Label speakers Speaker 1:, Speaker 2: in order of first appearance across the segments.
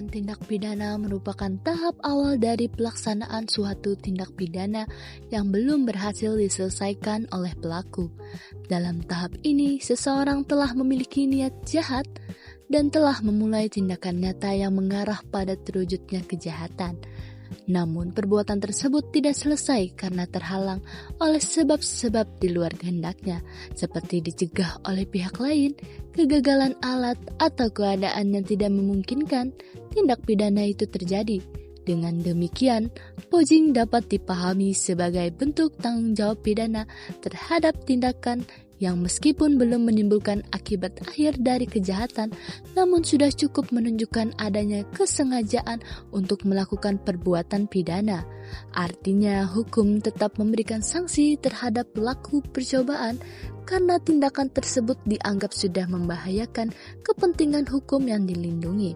Speaker 1: percobaan tindak pidana merupakan tahap awal dari pelaksanaan suatu tindak pidana yang belum berhasil diselesaikan oleh pelaku. Dalam tahap ini, seseorang telah memiliki niat jahat dan telah memulai tindakan nyata yang mengarah pada terwujudnya kejahatan. Namun, perbuatan tersebut tidak selesai karena terhalang oleh sebab-sebab di luar kehendaknya, seperti dicegah oleh pihak lain, kegagalan alat, atau keadaan yang tidak memungkinkan tindak pidana itu terjadi. Dengan demikian, poaching dapat dipahami sebagai bentuk tanggung jawab pidana terhadap tindakan yang meskipun belum menimbulkan akibat akhir dari kejahatan, namun sudah cukup menunjukkan adanya kesengajaan untuk melakukan perbuatan pidana. Artinya, hukum tetap memberikan sanksi terhadap pelaku percobaan karena tindakan tersebut dianggap sudah membahayakan kepentingan hukum yang dilindungi.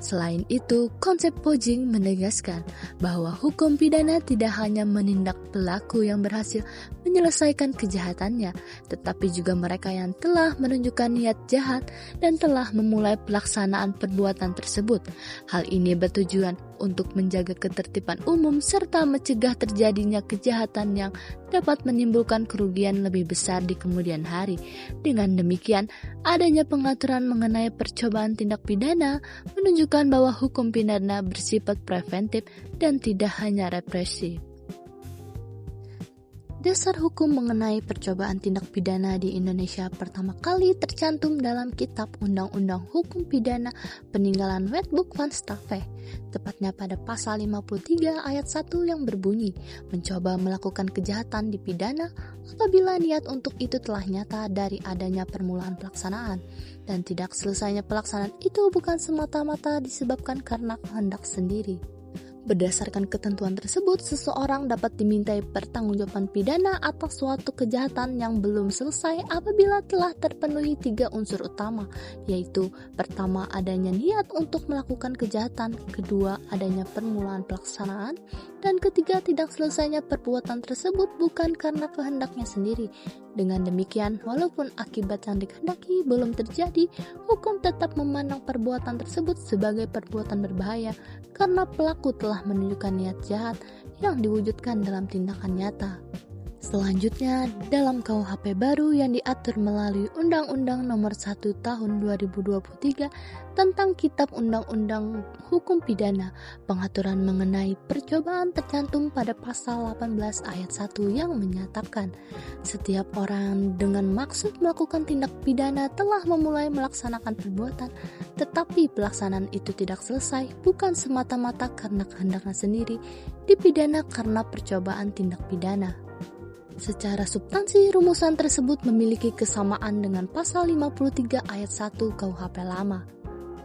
Speaker 1: Selain itu, konsep poaching menegaskan bahwa hukum pidana tidak hanya menindak pelaku yang berhasil menyelesaikan kejahatannya, tetapi juga mereka yang telah menunjukkan niat jahat dan telah memulai pelaksanaan perbuatan tersebut. Hal ini bertujuan untuk menjaga ketertiban umum serta mencegah terjadinya kejahatan yang dapat menimbulkan kerugian lebih besar di kemudian hari. Dengan demikian, adanya pengaturan mengenai percobaan tindak pidana menunjukkan bahwa hukum pidana bersifat preventif dan tidak hanya represif. Dasar hukum mengenai percobaan tindak pidana di Indonesia pertama kali tercantum dalam Kitab Undang-Undang Hukum Pidana Peninggalan Wetboek van Staffe, tepatnya pada pasal 53 ayat 1 yang berbunyi, mencoba melakukan kejahatan dipidana apabila niat untuk itu telah nyata dari adanya permulaan pelaksanaan, dan tidak selesainya pelaksanaan itu bukan semata-mata disebabkan karena kehendak sendiri. Berdasarkan ketentuan tersebut, seseorang dapat dimintai pertanggungjawaban pidana atas suatu kejahatan yang belum selesai apabila telah terpenuhi 3 unsur utama, yaitu pertama, adanya niat untuk melakukan kejahatan, kedua, adanya permulaan pelaksanaan, dan ketiga, tidak selesainya perbuatan tersebut bukan karena kehendaknya sendiri. Dengan demikian, walaupun akibat yang dikehendaki belum terjadi, hukum tetap memandang perbuatan tersebut sebagai perbuatan berbahaya karena pelaku telah menunjukkan niat jahat yang diwujudkan dalam tindakan nyata. Selanjutnya, dalam KUHP baru yang diatur melalui Undang-Undang Nomor 1 Tahun 2023 tentang Kitab Undang-Undang Hukum Pidana, pengaturan mengenai percobaan tercantum pada pasal 18 ayat 1 yang menyatakan setiap orang dengan maksud melakukan tindak pidana telah memulai melaksanakan perbuatan, tetapi pelaksanaan itu tidak selesai bukan semata-mata karena kehendaknya sendiri, dipidana karena percobaan tindak pidana. Secara substansi, rumusan tersebut memiliki kesamaan dengan pasal 53 ayat 1 KUHP lama.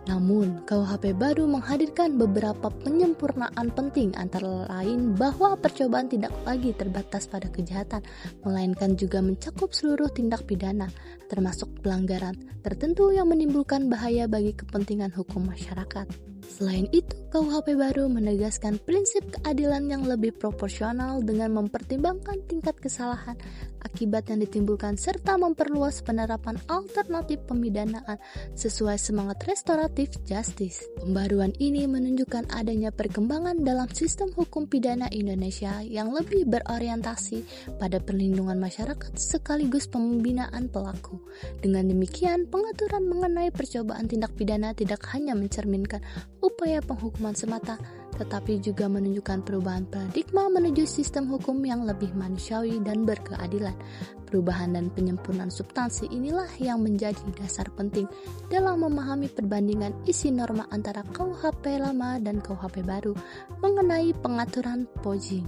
Speaker 1: Namun, KUHP baru menghadirkan beberapa penyempurnaan penting, antara lain bahwa percobaan tidak lagi terbatas pada kejahatan, melainkan juga mencakup seluruh tindak pidana, termasuk pelanggaran tertentu yang menimbulkan bahaya bagi kepentingan hukum masyarakat. Selain itu, KUHP baru menegaskan prinsip keadilan yang lebih proporsional dengan mempertimbangkan tingkat kesalahan, akibat yang ditimbulkan, serta memperluas penerapan alternatif pemidanaan sesuai semangat restoratif justice. Pembaruan ini menunjukkan adanya perkembangan dalam sistem hukum pidana Indonesia yang lebih berorientasi pada perlindungan masyarakat sekaligus pembinaan pelaku. Dengan demikian, pengaturan mengenai percobaan tindak pidana tidak hanya mencerminkan upaya penghukuman semata, tetapi juga menunjukkan perubahan paradigma menuju sistem hukum yang lebih manusiawi dan berkeadilan. Perubahan dan penyempurnaan substansi inilah yang menjadi dasar penting dalam memahami perbandingan isi norma antara KUHP lama dan KUHP baru mengenai pengaturan poaching.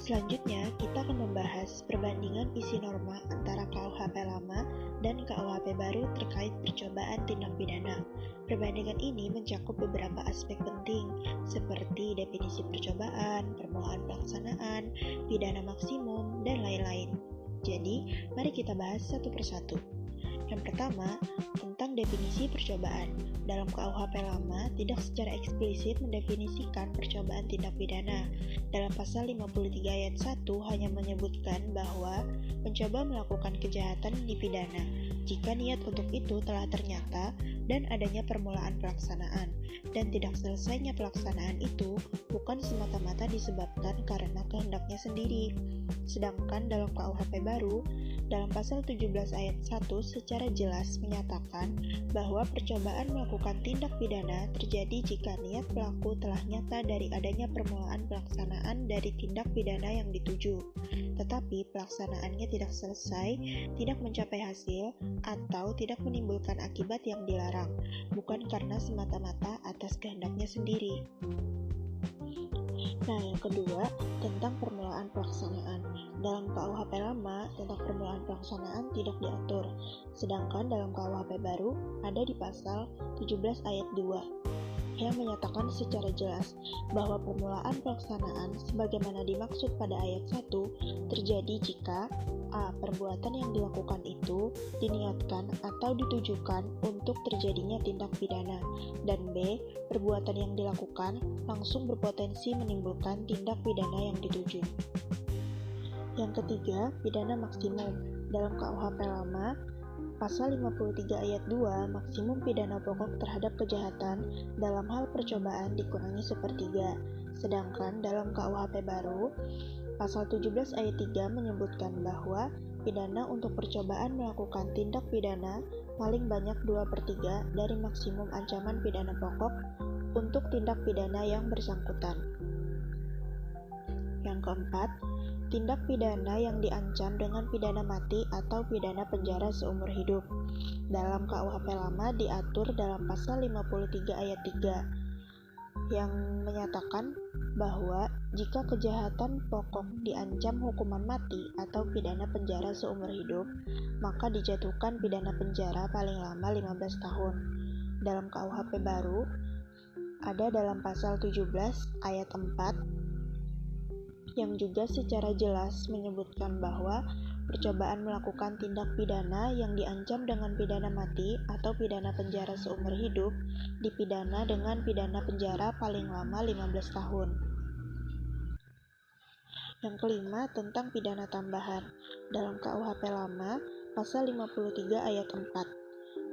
Speaker 2: Selanjutnya, kita akan membahas perbandingan isi norma antara KUHP lama dan KUHP baru terkait percobaan tindak pidana. Perbandingan ini mencakup beberapa aspek penting, seperti definisi percobaan, permulaan pelaksanaan, pidana maksimum, dan lain-lain. Jadi, mari kita bahas satu persatu. Yang pertama, tentang definisi percobaan. Dalam KUHP lama, tidak secara eksplisit mendefinisikan percobaan tindak pidana. Dalam pasal 53 ayat 1 hanya menyebutkan bahwa mencoba melakukan kejahatan dipidana jika niat untuk itu telah ternyata dan adanya permulaan pelaksanaan. Dan tidak selesainya pelaksanaan itu bukan semata-mata disebabkan karena kehendaknya sendiri. Sedangkan dalam KUHP baru, dalam pasal 17 ayat 1 secara jelas menyatakan bahwa percobaan melakukan tindak pidana terjadi jika niat pelaku telah nyata dari adanya permulaan pelaksanaan dari tindak pidana yang dituju, tetapi pelaksanaannya tidak selesai, tidak mencapai hasil, atau tidak menimbulkan akibat yang dilarang, bukan karena semata-mata atas kehendaknya sendiri. Nah, yang kedua, tentang permulaan pelaksanaan. Dalam KUHP lama, tentang permulaan pelaksanaan tidak diatur, sedangkan dalam KUHP baru ada di pasal 17 ayat 2 yang menyatakan secara jelas bahwa permulaan pelaksanaan sebagaimana dimaksud pada ayat 1 terjadi jika a. Perbuatan yang dilakukan itu diniatkan atau ditujukan untuk terjadinya tindak pidana, dan b. Perbuatan yang dilakukan langsung berpotensi menimbulkan tindak pidana yang dituju. Yang ketiga, pidana maksimum. Dalam KUHP lama, Pasal 53 ayat 2, maksimum pidana pokok terhadap kejahatan dalam hal percobaan dikurangi sepertiga. Sedangkan dalam KUHP baru, Pasal 17 ayat 3 menyebutkan bahwa pidana untuk percobaan melakukan tindak pidana paling banyak 2/3 dari maksimum ancaman pidana pokok untuk tindak pidana yang bersangkutan. Yang keempat, tindak pidana yang diancam dengan pidana mati atau pidana penjara seumur hidup. Dalam KUHP lama diatur dalam pasal 53 ayat 3 yang menyatakan bahwa jika kejahatan pokok diancam hukuman mati atau pidana penjara seumur hidup, maka dijatuhkan pidana penjara paling lama 15 tahun. Dalam KUHP baru ada dalam pasal 17 ayat 4 yang juga secara jelas menyebutkan bahwa percobaan melakukan tindak pidana yang diancam dengan pidana mati atau pidana penjara seumur hidup dipidana dengan pidana penjara paling lama 15 tahun. Yang kelima, tentang pidana tambahan. Dalam KUHP lama, pasal 53 ayat 4.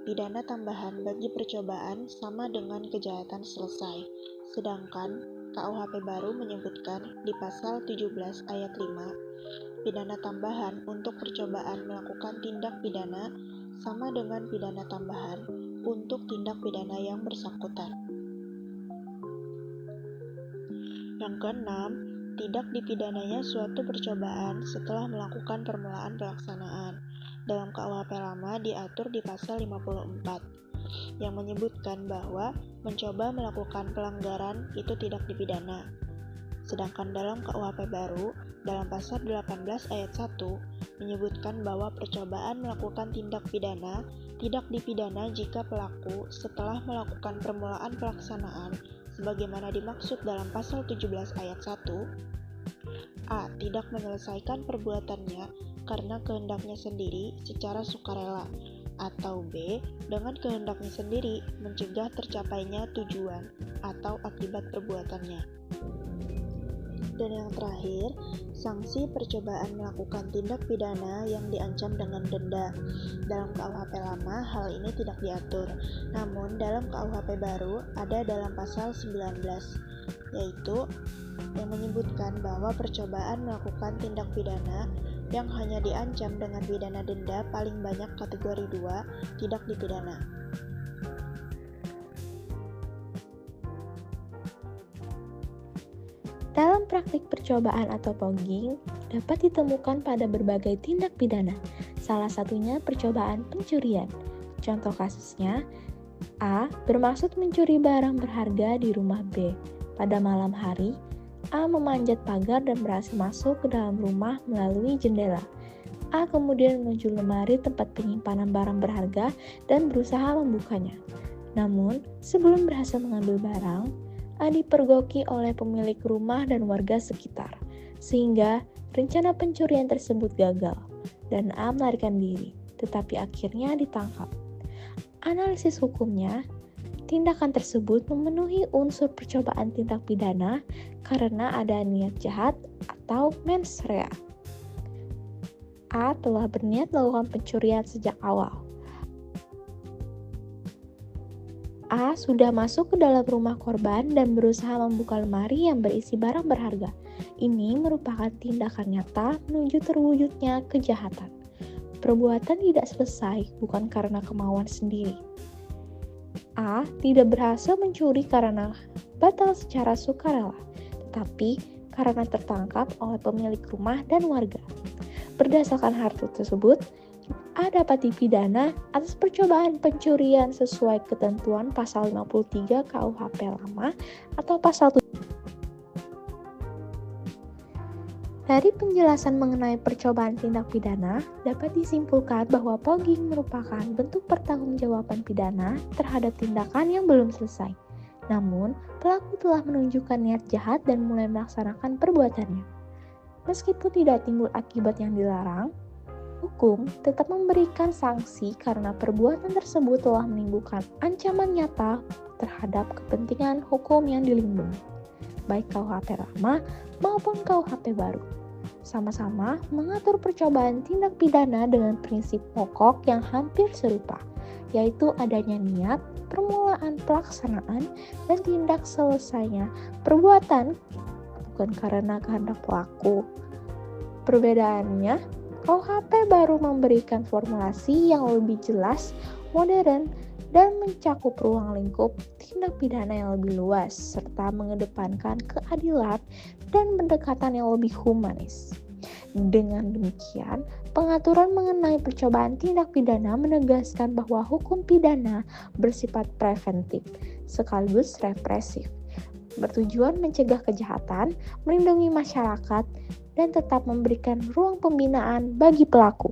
Speaker 2: Pidana tambahan bagi percobaan sama dengan kejahatan selesai. Sedangkan KUHP baru menyebutkan di pasal 17 ayat 5, pidana tambahan untuk percobaan melakukan tindak pidana sama dengan pidana tambahan untuk tindak pidana yang bersangkutan. Yang keenam, tidak dipidananya suatu percobaan setelah melakukan permulaan pelaksanaan. Dalam KUHP lama diatur di pasal 54 yang menyebutkan bahwa mencoba melakukan pelanggaran itu tidak dipidana. Sedangkan dalam KUHP baru, dalam pasal 18 ayat 1, menyebutkan bahwa percobaan melakukan tindak pidana tidak dipidana jika pelaku setelah melakukan permulaan pelaksanaan sebagaimana dimaksud dalam pasal 17 ayat 1, a. Tidak menyelesaikan perbuatannya karena kehendaknya sendiri secara sukarela, atau b. Dengan kehendaknya sendiri mencegah tercapainya tujuan atau akibat perbuatannya. Dan yang terakhir, sanksi percobaan melakukan tindak pidana yang diancam dengan denda. Dalam KUHP lama hal ini tidak diatur, namun dalam KUHP baru ada dalam pasal 19, yaitu yang menyebutkan bahwa percobaan melakukan tindak pidana yang hanya diancam dengan pidana denda paling banyak kategori 2 tidak dipidana.
Speaker 1: Dalam praktik percobaan atau fogging dapat ditemukan pada berbagai tindak pidana, salah satunya percobaan pencurian. Contoh kasusnya, A. Bermaksud mencuri barang berharga di rumah B. Pada malam hari, A memanjat pagar dan berhasil masuk ke dalam rumah melalui jendela. A kemudian menuju lemari tempat penyimpanan barang berharga dan berusaha membukanya. Namun, sebelum berhasil mengambil barang, A dipergoki oleh pemilik rumah dan warga sekitar, sehingga rencana pencurian tersebut gagal, dan A melarikan diri, tetapi akhirnya ditangkap. Analisis hukumnya, tindakan tersebut memenuhi unsur percobaan tindak pidana karena ada niat jahat atau mens rea. A telah berniat melakukan pencurian sejak awal.
Speaker 3: A sudah masuk ke dalam rumah korban dan berusaha membuka lemari yang berisi barang berharga. Ini merupakan tindakan nyata menuju terwujudnya kejahatan. Perbuatan tidak selesai bukan karena kemauan sendiri. A tidak berhasil mencuri karena batal secara sukarela, tetapi karena tertangkap oleh pemilik rumah dan warga. Berdasarkan hal tersebut, A dapat dipidana atas percobaan pencurian sesuai ketentuan pasal 53 KUHP lama atau pasal 7. Dari penjelasan mengenai percobaan tindak pidana, dapat disimpulkan bahwa fogging merupakan bentuk pertanggungjawaban pidana terhadap tindakan yang belum selesai. Namun, pelaku telah menunjukkan niat jahat dan mulai melaksanakan perbuatannya. Meskipun tidak timbul akibat yang dilarang, hukum tetap memberikan sanksi karena perbuatan tersebut telah menimbulkan ancaman nyata terhadap kepentingan hukum yang dilindungi, baik KUHP lama maupun KUHP baru. Sama-sama mengatur percobaan tindak pidana dengan prinsip pokok yang hampir serupa, yaitu adanya niat, permulaan pelaksanaan, dan tindak selesainya perbuatan bukan karena kehendak pelaku. Perbedaannya, KUHP baru memberikan formulasi yang lebih jelas, modern, dan mencakup ruang lingkup tindak pidana yang lebih luas, serta mengedepankan keadilan dan pendekatan yang lebih humanis. Dengan demikian, pengaturan mengenai percobaan tindak pidana menegaskan bahwa hukum pidana bersifat preventif, sekaligus represif, bertujuan mencegah kejahatan, melindungi masyarakat, dan tetap memberikan ruang pembinaan bagi pelaku.